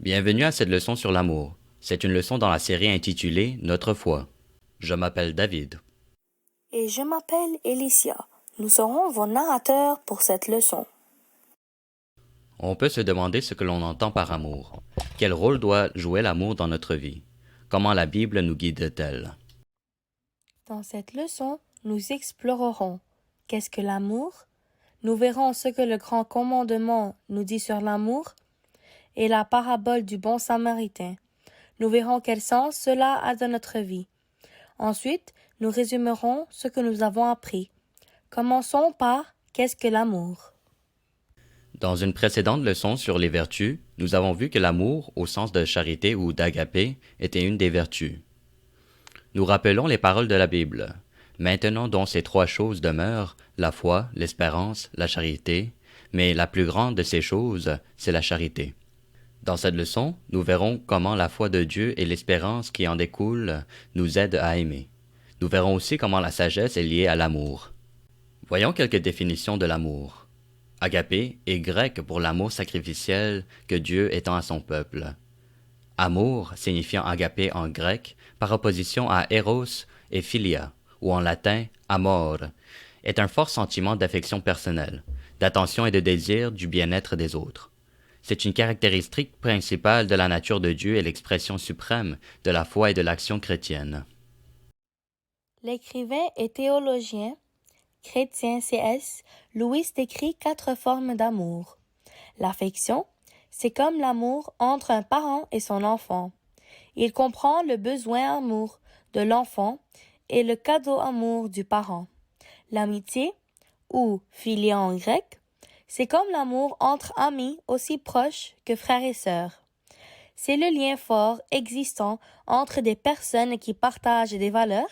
Bienvenue à cette leçon sur l'amour. C'est une leçon dans la série intitulée Notre foi. Je m'appelle David. Et je m'appelle Elicia. Nous serons vos narrateurs pour cette leçon. On peut se demander ce que l'on entend par amour. Quel rôle doit jouer l'amour dans notre vie? Comment la Bible nous guide-t-elle? Dans cette leçon, nous explorerons qu'est-ce que l'amour, nous verrons ce que le grand commandement nous dit sur l'amour et la parabole du bon samaritain. Nous verrons quel sens cela a dans notre vie. Ensuite, nous résumerons ce que nous avons appris. Commençons par qu'est-ce que l'amour? Dans une précédente leçon sur les vertus, nous avons vu que l'amour, au sens de charité ou d'agapé, était une des vertus. Nous rappelons les paroles de la Bible. Maintenant dont ces trois choses demeurent, la foi, l'espérance, la charité, mais la plus grande de ces choses, c'est la charité. Dans cette leçon, nous verrons comment la foi de Dieu et l'espérance qui en découle nous aident à aimer. Nous verrons aussi comment la sagesse est liée à l'amour. Voyons quelques définitions de l'amour. Agapé est grec pour l'amour sacrificiel que Dieu étend à son peuple. Amour, signifiant agapé en grec, par opposition à eros et philia, ou en latin amor, est un fort sentiment d'affection personnelle, d'attention et de désir du bien-être des autres. C'est une caractéristique principale de la nature de Dieu et l'expression suprême de la foi et de l'action chrétienne. L'écrivain et théologien chrétien C.S. Lewis décrit 4 formes d'amour. L'affection, c'est comme l'amour entre un parent et son enfant. Il comprend le besoin amour de l'enfant et le cadeau amour du parent. L'amitié, ou philia en grec, c'est comme l'amour entre amis aussi proches que frères et sœurs. C'est le lien fort existant entre des personnes qui partagent des valeurs,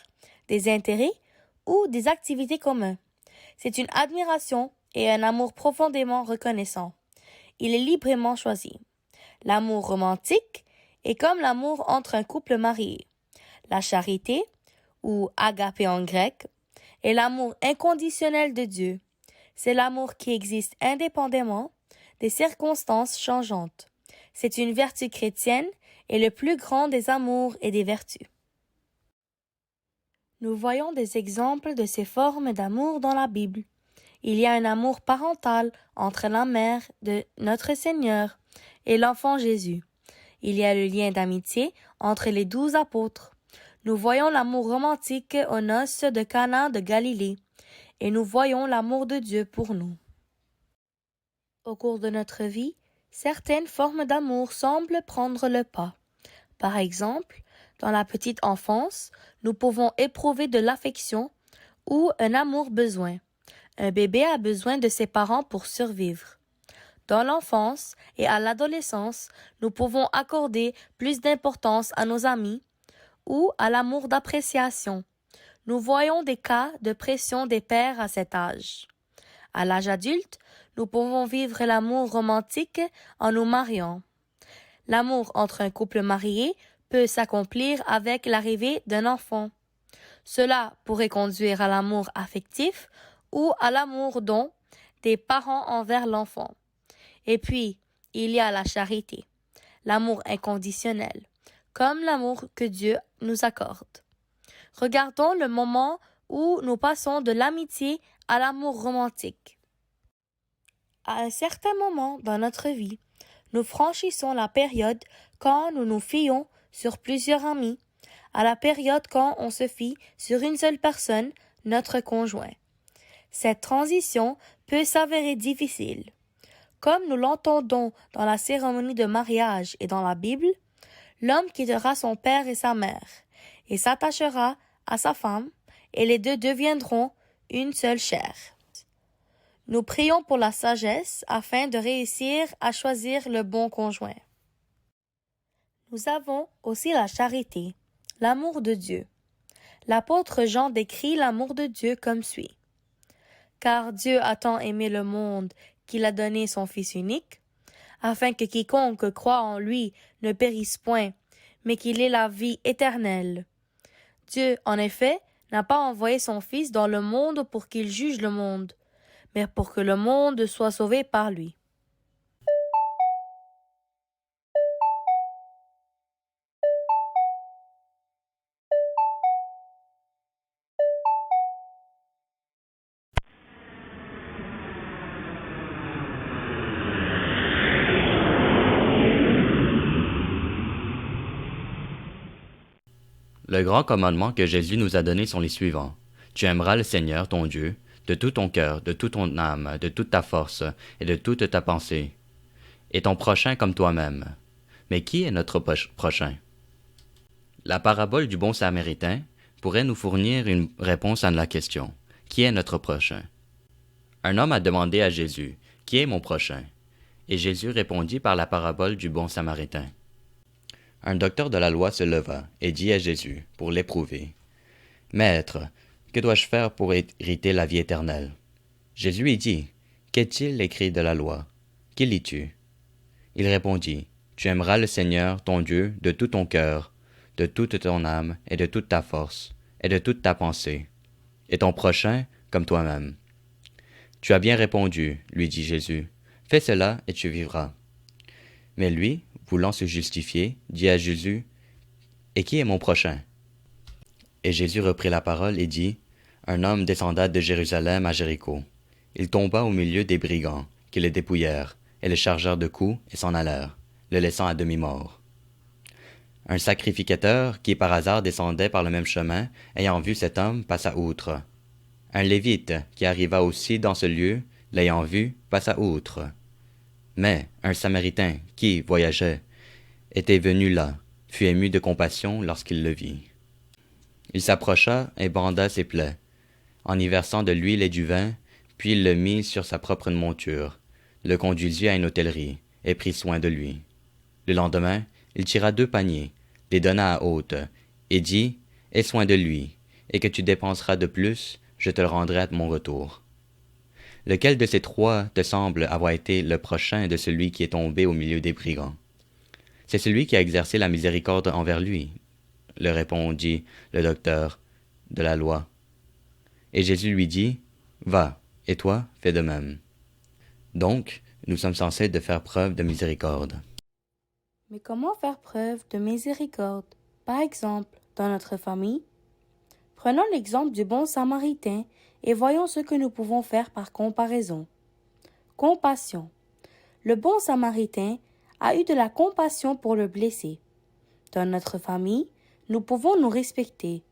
des intérêts ou des activités communes. C'est une admiration et un amour profondément reconnaissant. Il est librement choisi. L'amour romantique est comme l'amour entre un couple marié. La charité, ou agapé en grec, est l'amour inconditionnel de Dieu. C'est l'amour qui existe indépendamment des circonstances changeantes. C'est une vertu chrétienne et le plus grand des amours et des vertus. Nous voyons des exemples de ces formes d'amour dans la Bible. Il y a un amour parental entre la mère de notre Seigneur et l'enfant Jésus. Il y a le lien d'amitié entre les 12 apôtres. Nous voyons l'amour romantique aux noces de Cana de Galilée et nous voyons l'amour de Dieu pour nous. Au cours de notre vie, certaines formes d'amour semblent prendre le pas. Par exemple, dans la petite enfance, nous pouvons éprouver de l'affection ou un amour besoin. Un bébé a besoin de ses parents pour survivre. Dans l'enfance et à l'adolescence, nous pouvons accorder plus d'importance à nos amis ou à l'amour d'appréciation. Nous voyons des cas de pression des pères à cet âge. À l'âge adulte, nous pouvons vivre l'amour romantique en nous mariant. L'amour entre un couple marié peut s'accomplir avec l'arrivée d'un enfant. Cela pourrait conduire à l'amour affectif ou à l'amour don des parents envers l'enfant. Et puis, il y a la charité, l'amour inconditionnel, comme l'amour que Dieu nous accorde. Regardons le moment où nous passons de l'amitié à l'amour romantique. À un certain moment dans notre vie, nous franchissons la période quand nous nous fions sur plusieurs amis, à la période quand on se fie sur une seule personne, notre conjoint. Cette transition peut s'avérer difficile. Comme nous l'entendons dans la cérémonie de mariage et dans la Bible, l'homme quittera son père et sa mère, et s'attachera à sa femme, et les deux deviendront une seule chair. Nous prions pour la sagesse afin de réussir à choisir le bon conjoint. Nous avons aussi la charité, l'amour de Dieu. L'apôtre Jean décrit l'amour de Dieu comme suit. Car Dieu a tant aimé le monde qu'il a donné son Fils unique, afin que quiconque croit en lui ne périsse point, mais qu'il ait la vie éternelle. Dieu, en effet, n'a pas envoyé son Fils dans le monde pour qu'il juge le monde, mais pour que le monde soit sauvé par lui. Le grand commandement que Jésus nous a donné sont les suivants. Tu aimeras le Seigneur, ton Dieu, de tout ton cœur, de toute ton âme, de toute ta force et de toute ta pensée, et ton prochain comme toi-même. Mais qui est notre prochain? La parabole du bon Samaritain pourrait nous fournir une réponse à la question. Qui est notre prochain? Un homme a demandé à Jésus, qui est mon prochain? Et Jésus répondit par la parabole du bon Samaritain. Un docteur de la loi se leva et dit à Jésus, pour l'éprouver, Maître, que dois-je faire pour hériter la vie éternelle? Jésus lui dit, Qu'est-il écrit de la loi? Qui lis-tu? Il répondit, Tu aimeras le Seigneur, ton Dieu, de tout ton cœur, de toute ton âme et de toute ta force, et de toute ta pensée, et ton prochain comme toi-même. Tu as bien répondu, lui dit Jésus. Fais cela et tu vivras. Mais lui, voulant se justifier, dit à Jésus, Et qui est mon prochain? Et Jésus reprit la parole et dit, Un homme descenda de Jérusalem à Jéricho. Il tomba au milieu des brigands, qui le dépouillèrent, et le chargèrent de coups, et s'en allèrent, le laissant à demi-mort. Un sacrificateur, qui par hasard descendait par le même chemin, ayant vu cet homme, passa outre. Un Lévite, qui arriva aussi dans ce lieu, l'ayant vu, passa outre. Mais un Samaritain, qui voyageait, était venu là, fut ému de compassion lorsqu'il le vit. Il s'approcha et banda ses plaies, en y versant de l'huile et du vin, puis il le mit sur sa propre monture, le conduisit à une hôtellerie, et prit soin de lui. Le lendemain, il tira 2 paniers, les donna à hôte, et dit, Aie soin de lui, et que tu dépenseras de plus, je te le rendrai à mon retour. Lequel de ces 3 te semble avoir été le prochain de celui qui est tombé au milieu des brigands? C'est celui qui a exercé la miséricorde envers lui, le répondit le docteur de la loi. Et Jésus lui dit, Va, et toi, fais de même. Donc, nous sommes censés de faire preuve de miséricorde. Mais comment faire preuve de miséricorde? Par exemple, dans notre famille? Prenons l'exemple du bon Samaritain et voyons ce que nous pouvons faire par comparaison. Compassion. Le bon Samaritain a eu de la compassion pour le blessé. Dans notre famille, nous pouvons nous respecter.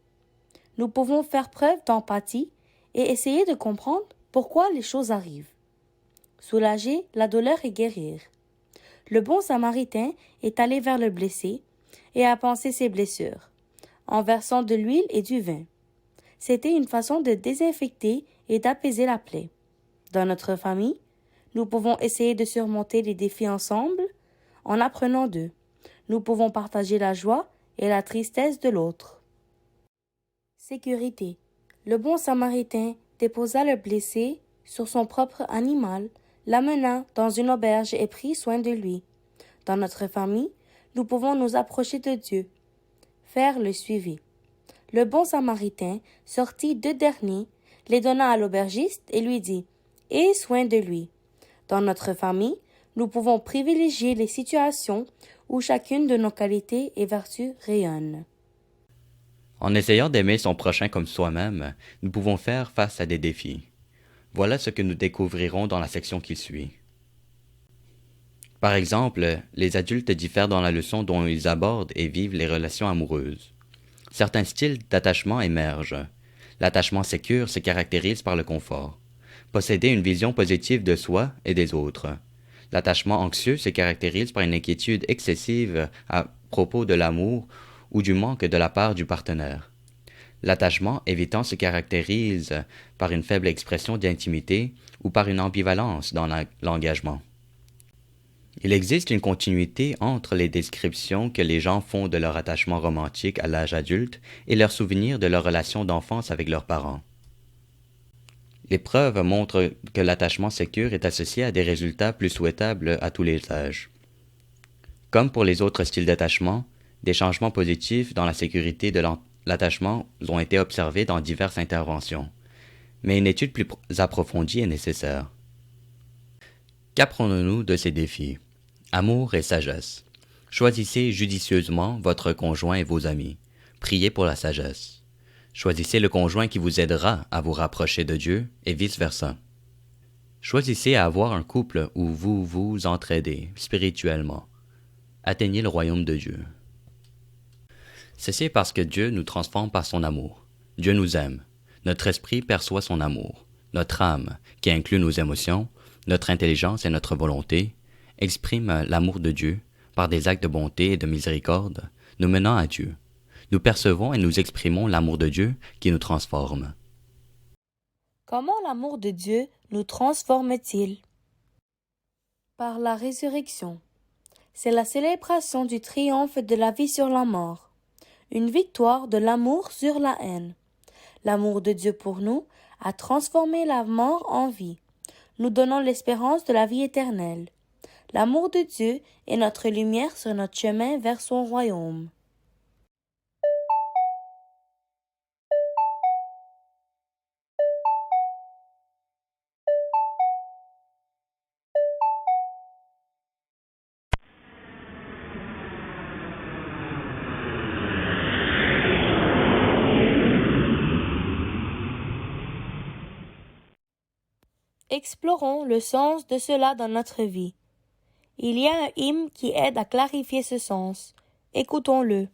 Nous pouvons faire preuve d'empathie et essayer de comprendre pourquoi les choses arrivent. Soulager la douleur et guérir. Le bon Samaritain est allé vers le blessé et a pansé ses blessures, en versant de l'huile et du vin. C'était une façon de désinfecter et d'apaiser la plaie. Dans notre famille, nous pouvons essayer de surmonter les défis ensemble en apprenant d'eux. Nous pouvons partager la joie et la tristesse de l'autre. Sécurité. Le bon Samaritain déposa le blessé sur son propre animal, l'amena dans une auberge et prit soin de lui. Dans notre famille, nous pouvons nous approcher de Dieu, faire le suivi. Le bon Samaritain sortit 2 derniers, les donna à l'aubergiste et lui dit « Aie soin de lui ». Dans notre famille, nous pouvons privilégier les situations où chacune de nos qualités et vertus rayonne. En essayant d'aimer son prochain comme soi-même, nous pouvons faire face à des défis. Voilà ce que nous découvrirons dans la section qui suit. Par exemple, les adultes diffèrent dans la leçon dont ils abordent et vivent les relations amoureuses. Certains styles d'attachement émergent. L'attachement sécure se caractérise par le confort. Posséder une vision positive de soi et des autres. L'attachement anxieux se caractérise par une inquiétude excessive à propos de l'amour ou du manque de la part du partenaire. L'attachement évitant se caractérise par une faible expression d'intimité ou par une ambivalence dans l'engagement. Il existe une continuité entre les descriptions que les gens font de leur attachement romantique à l'âge adulte et leurs souvenirs de leur relation d'enfance avec leurs parents. Les preuves montrent que l'attachement sécure est associé à des résultats plus souhaitables à tous les âges. Comme pour les autres styles d'attachement, des changements positifs dans la sécurité de l'attachement ont été observés dans diverses interventions, mais une étude plus approfondie est nécessaire. Qu'apprenons-nous de ces défis? Amour et sagesse. Choisissez judicieusement votre conjoint et vos amis. Priez pour la sagesse. Choisissez le conjoint qui vous aidera à vous rapprocher de Dieu et vice-versa. Choisissez à avoir un couple où vous vous entraidez spirituellement. Atteignez le royaume de Dieu. Ceci est parce que Dieu nous transforme par son amour. Dieu nous aime. Notre esprit perçoit son amour. Notre âme, qui inclut nos émotions, notre intelligence et notre volonté, exprime l'amour de Dieu par des actes de bonté et de miséricorde, nous menant à Dieu. Nous percevons et nous exprimons l'amour de Dieu qui nous transforme. Comment l'amour de Dieu nous transforme-t-il? Par la résurrection. C'est la célébration du triomphe de la vie sur la mort, une victoire de l'amour sur la haine. L'amour de Dieu pour nous a transformé la mort en vie, nous donnant l'espérance de la vie éternelle. L'amour de Dieu est notre lumière sur notre chemin vers son royaume. Explorons le sens de cela dans notre vie. Il y a un hymne qui aide à clarifier ce sens. Écoutons-le.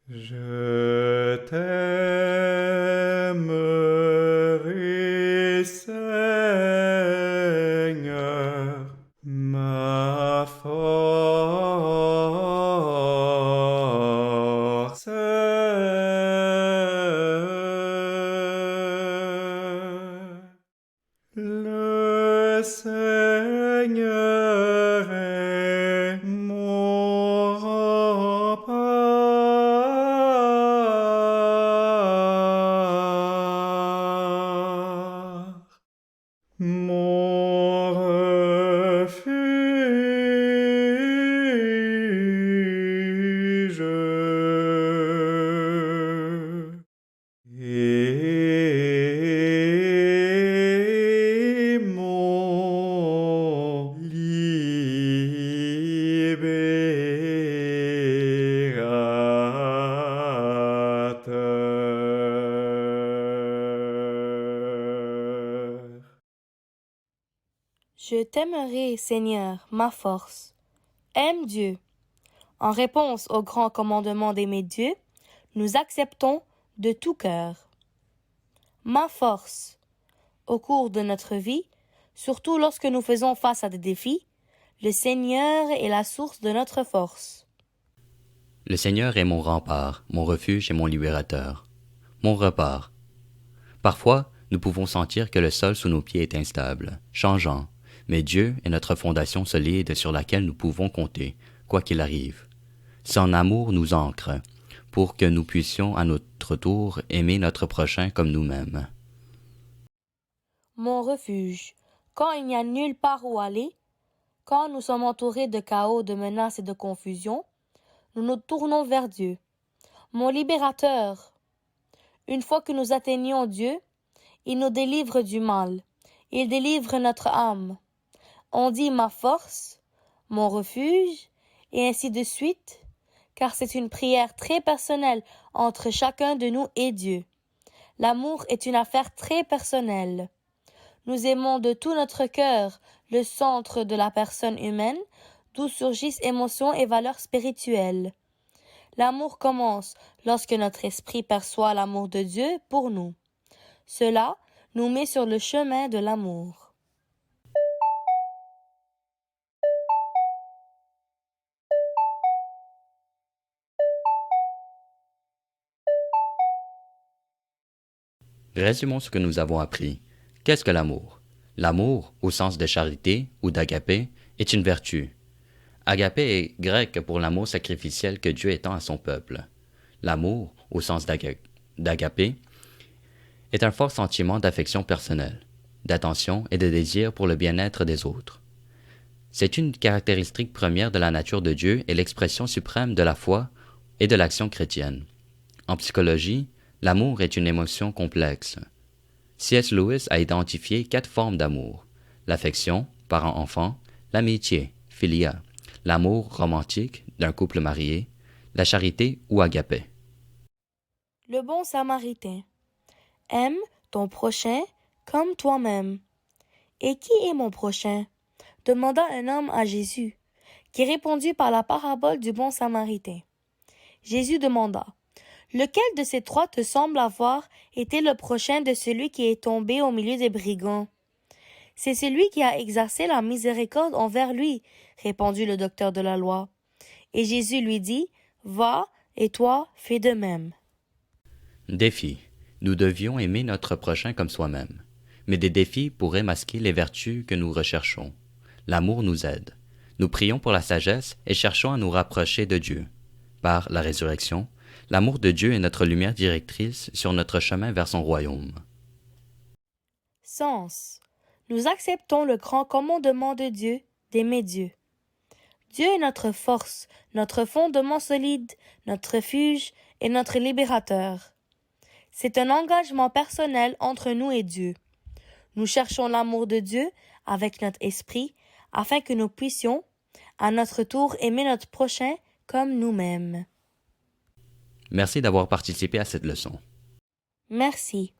Je t'aimerai, Seigneur, ma force. Le Seigneur est mon rempart, mon refuge et mon libérateur. Je t'aimerai, Seigneur, ma force. Aime Dieu. En réponse au grand commandement d'aimer Dieu, nous acceptons de tout cœur. Ma force. Au cours de notre vie, surtout lorsque nous faisons face à des défis, le Seigneur est la source de notre force. Le Seigneur est mon rempart, mon refuge et mon libérateur. Mon repart. Parfois, nous pouvons sentir que le sol sous nos pieds est instable, changeant, mais Dieu est notre fondation solide sur laquelle nous pouvons compter, quoi qu'il arrive. Son amour nous ancre, pour que nous puissions à notre tour aimer notre prochain comme nous-mêmes. Mon refuge. Quand il n'y a nulle part où aller, quand nous sommes entourés de chaos, de menaces et de confusion, nous nous tournons vers Dieu. Mon libérateur. Une fois que nous atteignons Dieu, il nous délivre du mal. Il délivre notre âme. On dit ma force, mon refuge, et ainsi de suite, car c'est une prière très personnelle entre chacun de nous et Dieu. L'amour est une affaire très personnelle. Nous aimons de tout notre cœur le centre de la personne humaine, d'où surgissent émotions et valeurs spirituelles. L'amour commence lorsque notre esprit perçoit l'amour de Dieu pour nous. Cela nous met sur le chemin de l'amour. Résumons ce que nous avons appris. Qu'est-ce que l'amour? L'amour, au sens de charité ou d'agapé, est une vertu. Agapé est grec pour l'amour sacrificiel que Dieu étend à son peuple. L'amour, au sens d'agapé, est un fort sentiment d'affection personnelle, d'attention et de désir pour le bien-être des autres. C'est une caractéristique première de la nature de Dieu et l'expression suprême de la foi et de l'action chrétienne. En psychologie, l'amour est une émotion complexe. C.S. Lewis a identifié 4 formes d'amour: l'affection, parent-enfant, l'amitié, philia, l'amour romantique d'un couple marié, la charité ou agapé. Le bon samaritain. Aime ton prochain comme toi-même. Et qui est mon prochain? Demanda un homme à Jésus, qui répondit par la parabole du bon samaritain. Jésus demanda, « Lequel de ces trois te semble avoir été le prochain de celui qui est tombé au milieu des brigands? » « C'est celui qui a exercé la miséricorde envers lui, » répondit le docteur de la loi. Et Jésus lui dit, « Va, et toi, fais de même. » Défi. Nous devions aimer notre prochain comme soi-même. Mais des défis pourraient masquer les vertus que nous recherchons. L'amour nous aide. Nous prions pour la sagesse et cherchons à nous rapprocher de Dieu. Par la résurrection, l'amour de Dieu est notre lumière directrice sur notre chemin vers son royaume. Sens. Nous acceptons le grand commandement de Dieu d'aimer Dieu. Dieu est notre force, notre fondement solide, notre refuge et notre libérateur. C'est un engagement personnel entre nous et Dieu. Nous cherchons l'amour de Dieu avec notre esprit afin que nous puissions, à notre tour, aimer notre prochain comme nous-mêmes. Merci d'avoir participé à cette leçon. Merci.